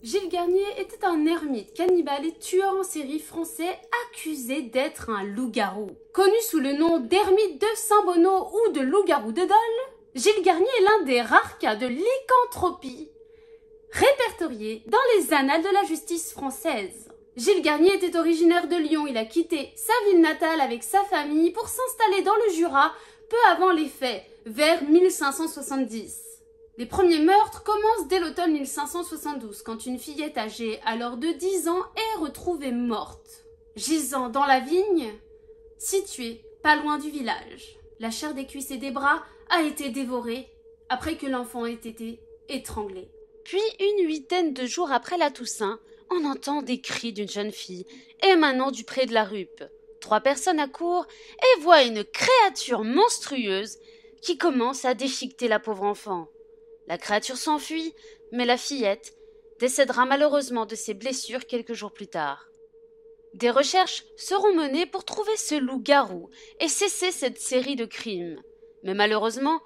Gilles Garnier était un ermite, cannibale et tueur en série français accusé d'être un loup-garou. Connu sous le nom d'ermite de Saint-Bonneau ou de loup-garou de Dole, Gilles Garnier est l'un des rares cas de lycanthropie répertoriés dans les annales de la justice française. Gilles Garnier était originaire de Lyon. Il a quitté sa ville natale avec sa famille pour s'installer dans le Jura peu avant les faits, vers 1570. Les premiers meurtres commencent dès l'automne 1572, quand une fillette âgée alors de 10 ans est retrouvée morte, gisant dans la vigne, située pas loin du village. La chair des cuisses et des bras a été dévorée après que l'enfant ait été étranglé. Puis, une huitaine de jours après la Toussaint, on entend des cris d'une jeune fille émanant du pré de la Ruppe. 3 personnes accourent et voient une créature monstrueuse qui commence à déchiqueter la pauvre enfant. La créature s'enfuit, mais la fillette décédera malheureusement de ses blessures quelques jours plus tard. Des recherches seront menées pour trouver ce loup-garou et cesser cette série de crimes. Mais malheureusement,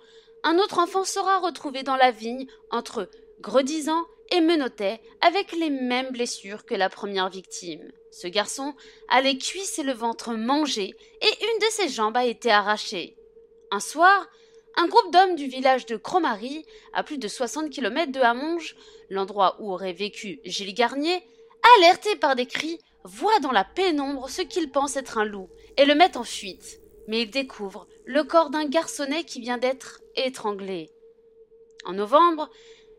un autre enfant sera retrouvé dans la vigne entre gredisant et menottait avec les mêmes blessures que la première victime. Ce garçon a les cuisses et le ventre mangés et une de ses jambes a été arrachée. Un soir, un groupe d'hommes du village de Cromary, à plus de 60 km de Hamonge, l'endroit où aurait vécu Gilles Garnier, alertés par des cris, voient dans la pénombre ce qu'ils pensent être un loup et le mettent en fuite. Mais ils découvrent le corps d'un garçonnet qui vient d'être étranglé. En novembre,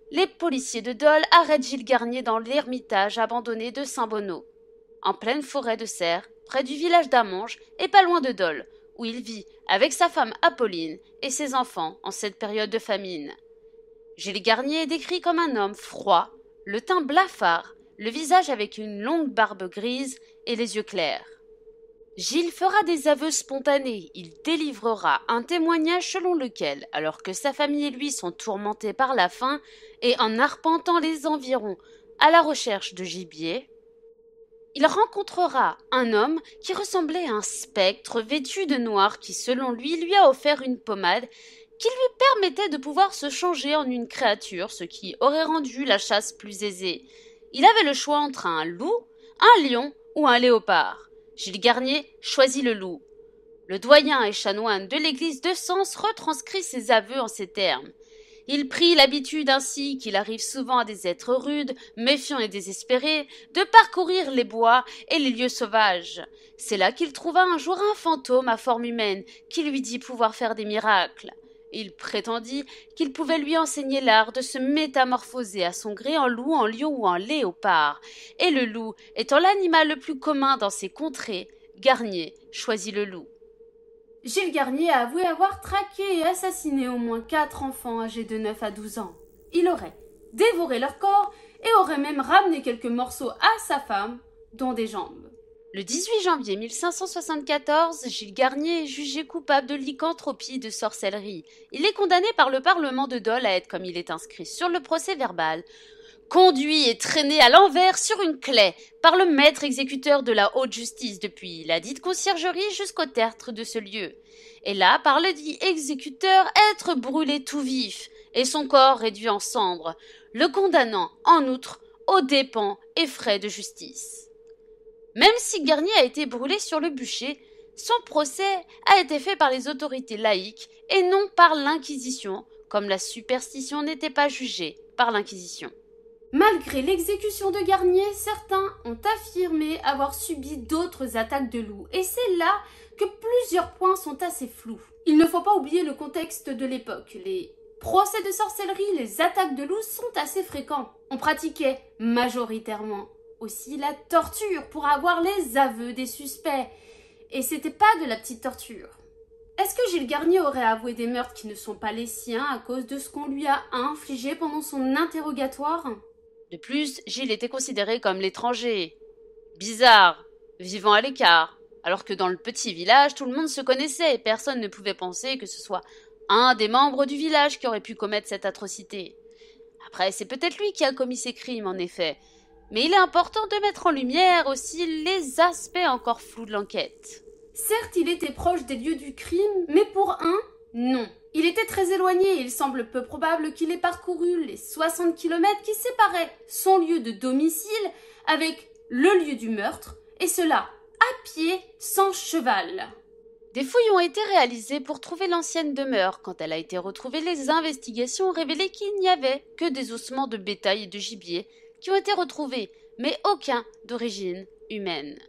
les policiers de Dole arrêtent Gilles Garnier dans l'ermitage abandonné de Saint-Bonneau, en pleine forêt de Serres, près du village d'Hamonge et pas loin de Dole, où il vit avec sa femme Apolline et ses enfants en cette période de famine. Gilles Garnier est décrit comme un homme froid, le teint blafard, le visage avec une longue barbe grise et les yeux clairs. Gilles fera des aveux spontanés, il délivrera un témoignage selon lequel, alors que sa famille et lui sont tourmentés par la faim et en arpentant les environs à la recherche de gibier, il rencontrera un homme qui ressemblait à un spectre vêtu de noir qui, selon lui a offert une pommade qui lui permettait de pouvoir se changer en une créature, ce qui aurait rendu la chasse plus aisée. Il avait le choix entre un loup, un lion ou un léopard. Gilles Garnier choisit le loup. Le doyen et chanoine de l'église de Sens retranscrit ses aveux en ces termes. Il prit l'habitude ainsi qu'il arrive souvent à des êtres rudes, méfiants et désespérés, de parcourir les bois et les lieux sauvages. C'est là qu'il trouva un jour un fantôme à forme humaine qui lui dit pouvoir faire des miracles. Il prétendit qu'il pouvait lui enseigner l'art de se métamorphoser à son gré en loup, en lion ou en léopard. Et le loup étant l'animal le plus commun dans ces contrées, Garnier choisit le loup. Gilles Garnier a avoué avoir traqué et assassiné au moins 4 enfants âgés de 9 à 12 ans. Il aurait dévoré leur corps et aurait même ramené quelques morceaux à sa femme, dont des jambes. Le 18 janvier 1574, Gilles Garnier est jugé coupable de lycanthropie et de sorcellerie. Il est condamné par le Parlement de Dole à être, comme il est inscrit sur le procès-verbal, conduit et traîné à l'envers sur une claie par le maître exécuteur de la haute justice depuis la dite conciergerie jusqu'au tertre de ce lieu. Et là, par le dit exécuteur, être brûlé tout vif et son corps réduit en cendres, le condamnant, en outre, aux dépens et frais de justice. Même si Garnier a été brûlé sur le bûcher, son procès a été fait par les autorités laïques et non par l'Inquisition, comme la superstition n'était pas jugée par l'Inquisition. Malgré l'exécution de Garnier, certains ont affirmé avoir subi d'autres attaques de loups. Et c'est là que plusieurs points sont assez flous. Il ne faut pas oublier le contexte de l'époque. Les procès de sorcellerie, les attaques de loups sont assez fréquents. On pratiquait majoritairement aussi la torture pour avoir les aveux des suspects. Et c'était pas de la petite torture. Est-ce que Gilles Garnier aurait avoué des meurtres qui ne sont pas les siens à cause de ce qu'on lui a infligé pendant son interrogatoire ? De plus, Gilles était considéré comme l'étranger, bizarre, vivant à l'écart, alors que dans le petit village, tout le monde se connaissait et personne ne pouvait penser que ce soit un des membres du village qui aurait pu commettre cette atrocité. Après, c'est peut-être lui qui a commis ces crimes, en effet, mais il est important de mettre en lumière aussi les aspects encore flous de l'enquête. Certes, il était proche des lieux du crime, mais pour un, non. Il était très éloigné et il semble peu probable qu'il ait parcouru les 60 kilomètres qui séparaient son lieu de domicile avec le lieu du meurtre, et cela à pied sans cheval. Des fouilles ont été réalisées pour trouver l'ancienne demeure. Quand elle a été retrouvée, les investigations ont révélé qu'il n'y avait que des ossements de bétail et de gibier qui ont été retrouvés, mais aucun d'origine humaine.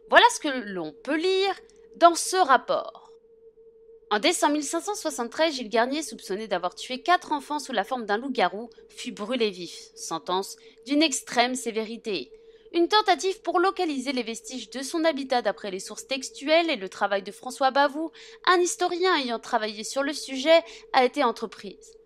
Voilà ce que l'on peut lire dans ce rapport. En décembre 1573, Gilles Garnier, soupçonné d'avoir tué 4 enfants sous la forme d'un loup-garou, fut brûlé vif, sentence d'une extrême sévérité. Une tentative pour localiser les vestiges de son habitat d'après les sources textuelles et le travail de François Bavoux, un historien ayant travaillé sur le sujet, a été entreprise.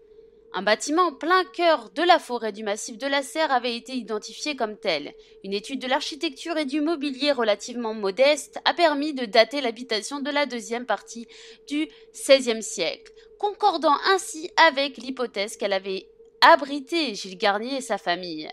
Un bâtiment en plein cœur de la forêt du massif de la Serre avait été identifié comme tel. Une étude de l'architecture et du mobilier relativement modeste a permis de dater l'habitation de la deuxième partie du XVIe siècle, concordant ainsi avec l'hypothèse qu'elle avait abrité Gilles Garnier et sa famille.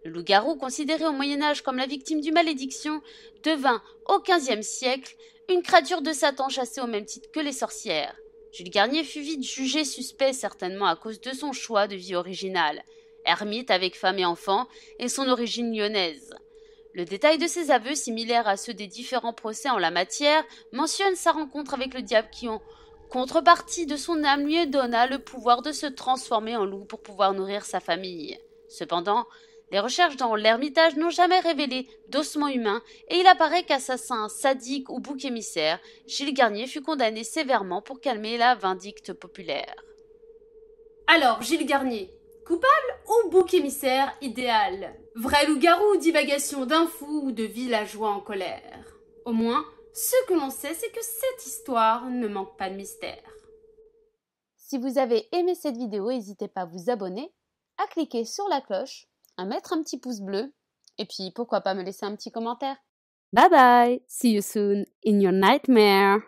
Le loup-garou, considéré au Moyen-Âge comme la victime d'une malédiction, devint au XVe siècle une créature de Satan chassée au même titre que les sorcières. Jules Garnier fut vite jugé suspect, certainement à cause de son choix de vie original, ermite avec femme et enfants, et son origine lyonnaise. Le détail de ses aveux, similaires à ceux des différents procès en la matière, mentionne sa rencontre avec le diable qui, en contrepartie de son âme, lui donna le pouvoir de se transformer en loup pour pouvoir nourrir sa famille. Cependant, les recherches dans l'Ermitage n'ont jamais révélé d'ossements humains et il apparaît qu'assassin, sadique ou bouc émissaire, Gilles Garnier fut condamné sévèrement pour calmer la vindicte populaire. Alors, Gilles Garnier, coupable ou bouc émissaire idéal? Vrai loup-garou ou divagation d'un fou ou de villageois en colère? Au moins, ce que l'on sait, c'est que cette histoire ne manque pas de mystère. Si vous avez aimé cette vidéo, n'hésitez pas à vous abonner, à cliquer sur la cloche, à mettre un petit pouce bleu, et puis pourquoi pas me laisser un petit commentaire. Bye bye, see you soon in your nightmare.